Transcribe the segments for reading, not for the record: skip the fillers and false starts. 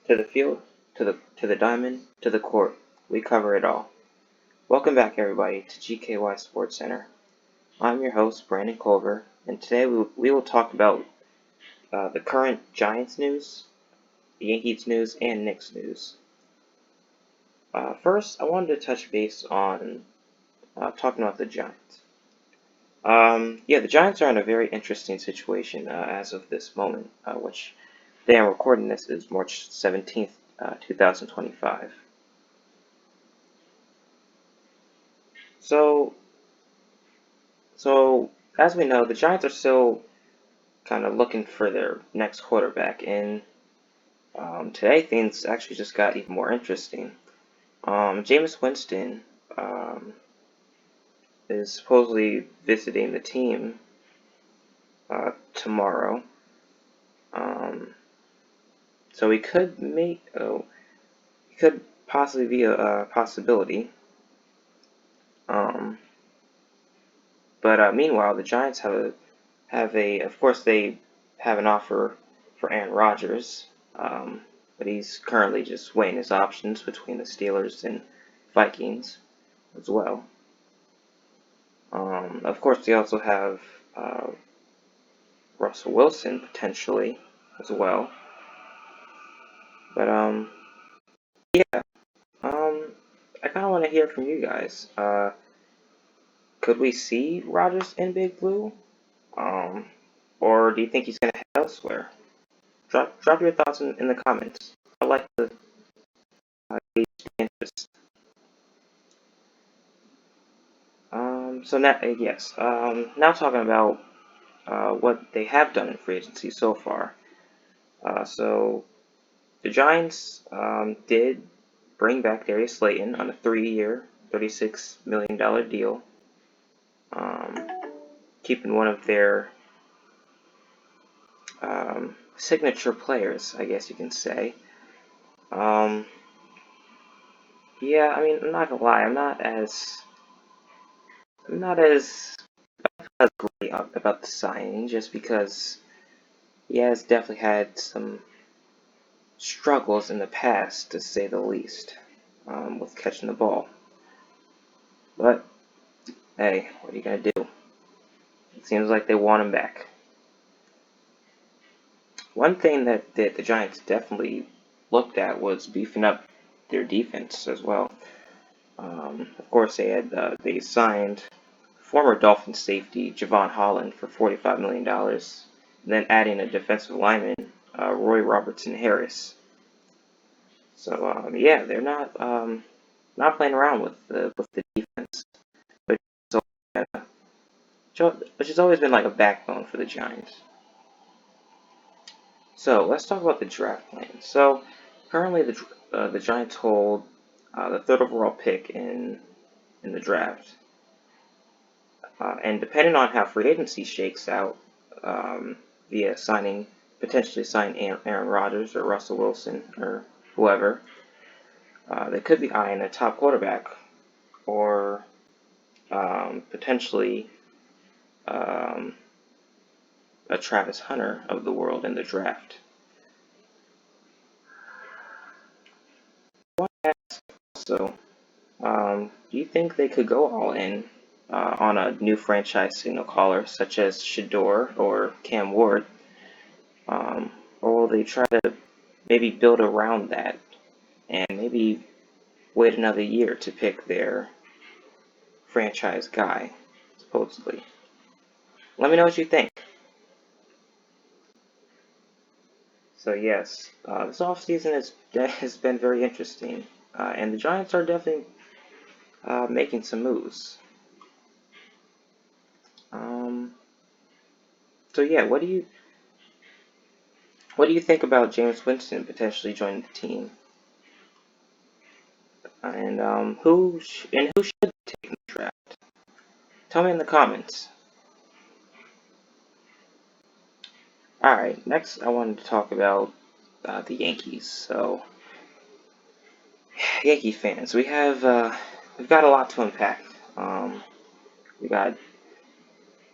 To the field, to the diamond, to the court, we cover it all. Welcome back, everybody, to GKY Sports Center. I'm your host, Brandon Culver, and today we will talk about the current Giants news, Yankees news, and Knicks news. First, I wanted to touch base on talking about the Giants. The Giants are in a very interesting situation as of this moment, which day I'm recording this is March 17th, 2025. So, so as we know, the Giants are still kind of looking for their next quarterback, and today things actually just got even more interesting. Jameis Winston is supposedly visiting the team tomorrow, so he could possibly be a possibility. Um, but meanwhile, the Giants of course, they have an offer for Aaron Rodgers, but he's currently just weighing his options between the Steelers and Vikings as well. Of course, they also have Russell Wilson potentially as well. But yeah, I kind of want to hear from you guys. Could we see Rodgers in Big Blue, um, or do you think he's going to head elsewhere? Drop your thoughts in the comments. I'd like to gauge the interest. So now, yes. Now talking about what they have done in free agency so far. So the Giants did bring back Darius Slayton on a 3-year, $36 million deal, keeping one of their signature players, I guess you can say. Yeah, I mean, I'm not gonna lie, I'm not as great about the signing, just because he has definitely had some struggles in the past, to say the least, with catching the ball. But hey, what are you gonna do? It seems like they want him back. One thing that the Giants definitely looked at was beefing up their defense as well. Of course, they signed former Dolphins safety Javon Holland for $45 million, then adding a defensive lineman, Roy Robertson Harris. So yeah, they're not playing around with the defense, which which has always been like a backbone for the Giants. So let's talk about the draft plan. So currently, the Giants hold the third overall pick in the draft, and depending on how free agency shakes out, via potentially signing Aaron Rodgers or Russell Wilson or whoever, they could be eyeing a top quarterback, or potentially um, a Travis Hunter of the world in the draft. So, do you think they could go all in on a new franchise signal caller such as Shador or Cam Ward, um, or will they try to maybe build around that and maybe wait another year to pick their franchise guy, supposedly? Let me know what you think. So yes, this offseason has been very interesting, and the Giants are definitely making some moves. Um, so yeah, what do you think about Jameis Winston potentially joining the team, and who should take in the draft? Tell me in the comments. All right, next I wanted to talk about the Yankees. So Yankee fans, we've got a lot to unpack. We got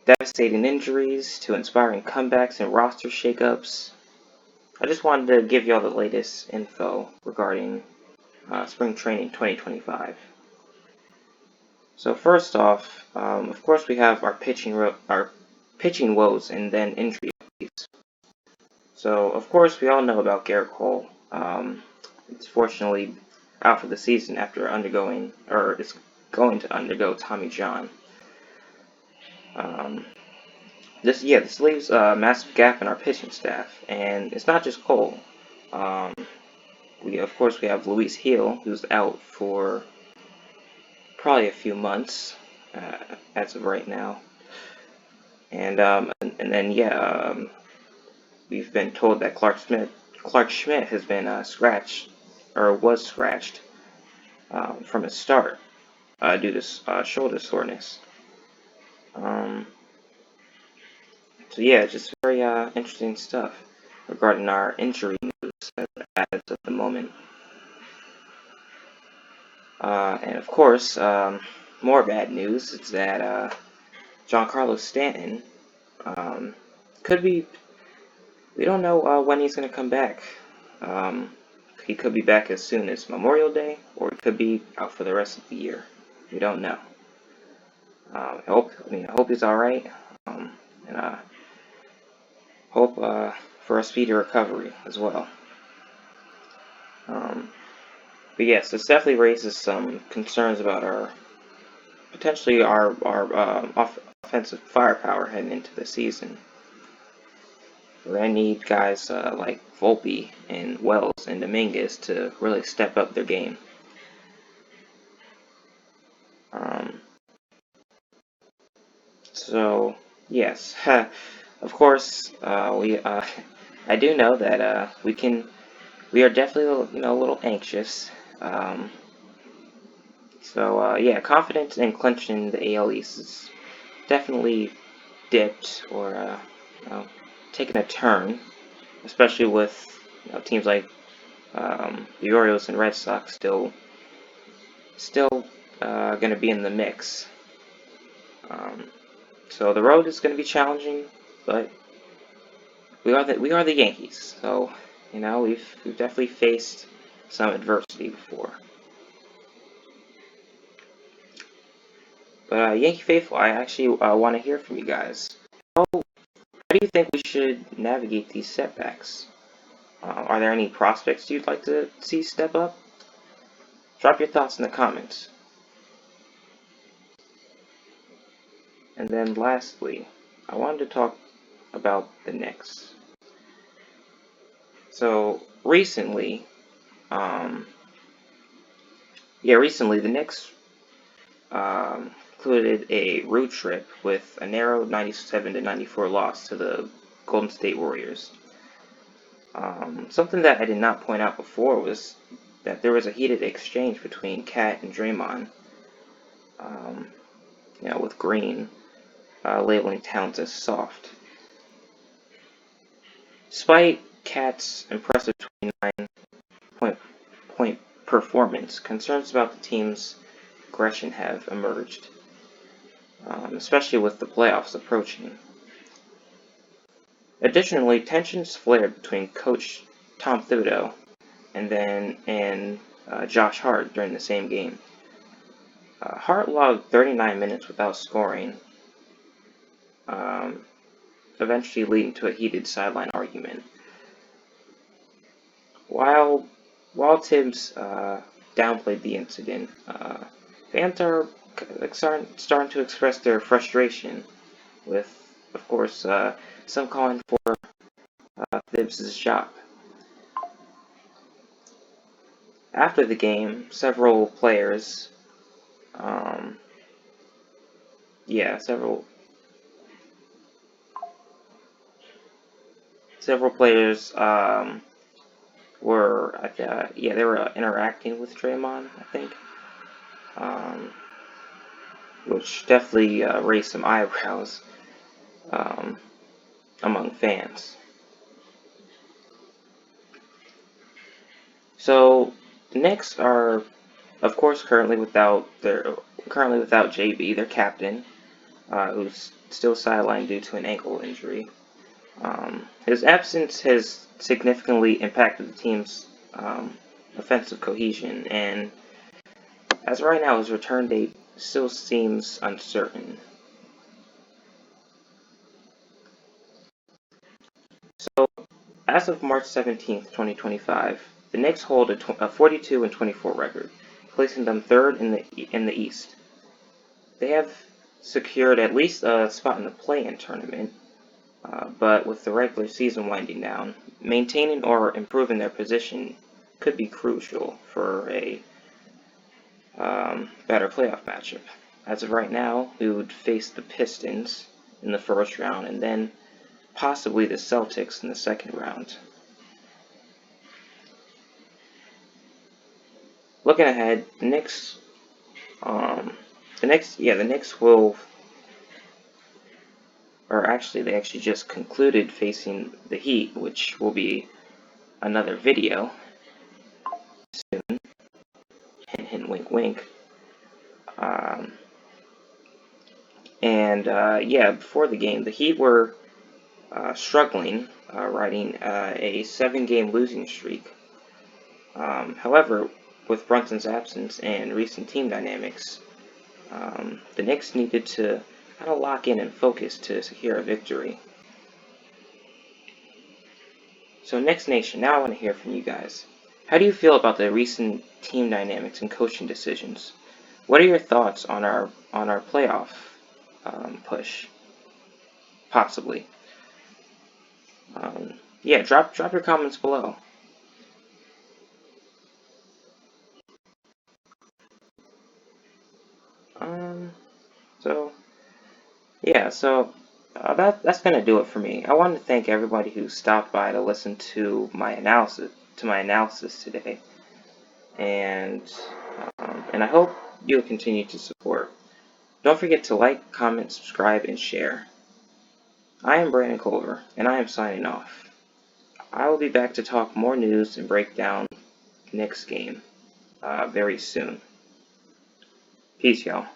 devastating injuries to inspiring comebacks and roster shakeups. I just wanted to give you all the latest info regarding spring training 2025. So first off, of course, we have our pitching woes and then injuries. So of course, we all know about Garrett Cole. It's fortunately out for the season after undergoing, or is going to undergo Tommy John. Um, this leaves a massive gap in our pitching staff, and it's not just Cole. Um, we have Luis Heel, who's out for probably a few months as of right now, and then we've been told that Clark Schmidt has been scratched or was scratched from his start due to shoulder soreness. Um, so yeah, just very interesting stuff regarding our injury news as of the moment. And of course, more bad news is that Giancarlo Stanton um, could be. We don't know when he's going to come back. Um, he could be back as soon as Memorial Day, or he could be out for the rest of the year. We don't know. I hope he's all right, and hope for a speedy recovery as well. Um, but yes, this definitely raises some concerns about our potentially our offensive firepower heading into the season. We're gonna need guys like Volpe and Wells and Dominguez to really step up their game. Um, so yes, of course, we I do know that we are definitely a little anxious. Um, yeah, confidence in clinching the AL East is definitely dipped or you know, taken a turn, especially with teams like the Orioles and Red Sox still going to be in the mix. Um, so the road is going to be challenging, but we are the Yankees. So we've definitely faced some adversity before. But Yankee faithful, I actually want to hear from you guys. How do you think we should navigate these setbacks? Are there any prospects you'd like to see step up? Drop your thoughts in the comments. And then lastly, I wanted to talk about the Knicks. So recently, the Knicks included a road trip with a narrow 97-94 loss to the Golden State Warriors. Something that I did not point out before was that there was a heated exchange between Cat and Draymond, with Green labeling Towns as soft. Despite Cat's impressive 29-point performance, concerns about the team's aggression have emerged, especially with the playoffs approaching. Additionally, tensions flared between Coach Tom Thibodeau and Josh Hart during the same game. Hart logged 39 minutes without scoring, um, eventually leading to a heated sideline argument. While Tibbs downplayed the incident, fans are starting to express their frustration, with, of course, some calling for Tibbs' job. After the game, several players, several players they were interacting with Draymond, I think, which definitely raised some eyebrows among fans. So the Knicks are, of course, currently without JB, their captain, who's still sidelined due to an ankle injury. His absence has significantly impacted the team's offensive cohesion, and as of right now, his return date still seems uncertain. So, as of March 17th, 2025, the Knicks hold a 42-24 record, placing them third in the East. They have secured at least a spot in the play-in tournament, but with the regular season winding down, maintaining or improving their position could be crucial for a better playoff matchup. As of right now, we would face the Pistons in the first round and then possibly the Celtics in the second round. Looking ahead, the Knicks will, or actually, they actually just concluded facing the Heat, which will be another video soon. Hint, hint, wink, wink. Yeah, before the game, the Heat were struggling, riding a 7-game losing streak. However, with Brunson's absence and recent team dynamics, the Knicks needed to kind of lock in and focus to secure a victory. So Knicks Nation, now I want to hear from you guys. How do you feel about the recent team dynamics and coaching decisions? What are your thoughts on our playoff push? Possibly. Yeah, drop your comments below. So yeah, that's gonna do it for me. I want to thank everybody who stopped by to listen to my analysis today, and I hope you'll continue to support. Don't forget to like, comment, subscribe, and share. I am Brandon Culver, and I am signing off. I will be back to talk more news and break down Knicks game very soon. Peace, y'all.